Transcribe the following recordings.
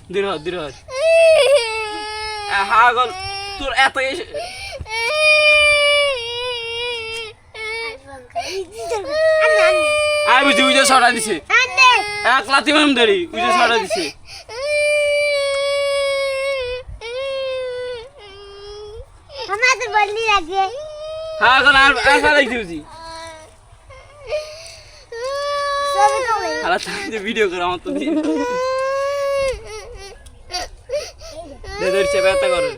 দিরহর হাগল তোর এত আই বুঝি উজে ছড়া দিছে এক লাথি মারম ধরি উজে ছড়া দিছে আমাদের বললি লাগে হাগল আর ফালাই দিউজি সবই করে হালা তাতে ভিডিও করে আমার তো দিয়ে দেদরছে ব্যথা করে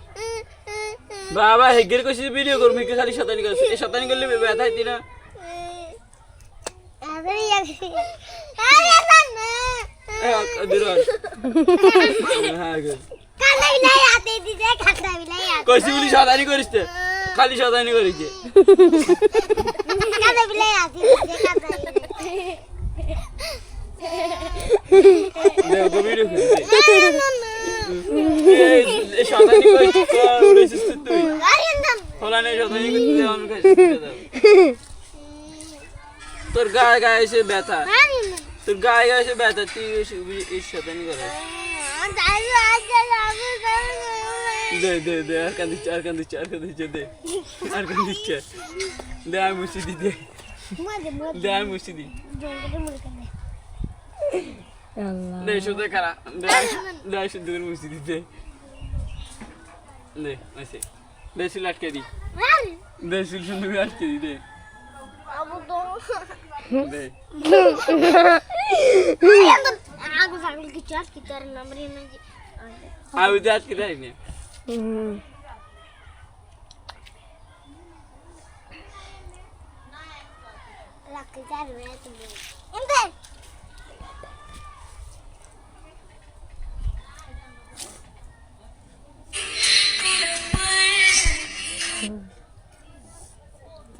বাবা হেগের কইছি ভিডিও করব কি খালি শতানি করছ এই শতানি করলে ব্যথা হইতি না আরে আরে দিরহর হাগল কালা বিলাই আতে দিছে কালা বিলাই আতে কইছি বলি শতানি করিস তো খালি শতানি করিছে কালা বিলাই আতে দিছে কালা দেখো ভিডিও করে এই শতানি করিস উড়েছিস তুই হলানে শতানি করতে আমি খাইছি তোর গায়ে গায়ে এসে ব্যথা তোর গায়ে গায়ে এসে ব্যথা তুই এই শতানি করে দে দে দে আর কান দিচ্ছে দে আর কান দিচ্ছে দে আমি মুছি দি দে আমি মুছি দি দে শুধু খারা দে শুধু করে মুছি দি দে আসে দে সিল আটকে দি দে সিল শুধু আটকে দি দে দে आगो फागल की चाट की तरह नंबर ही नहीं আমি তো আটকে দেয় না लग जा रहा है तुम इंदर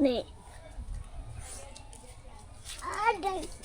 नहीं आ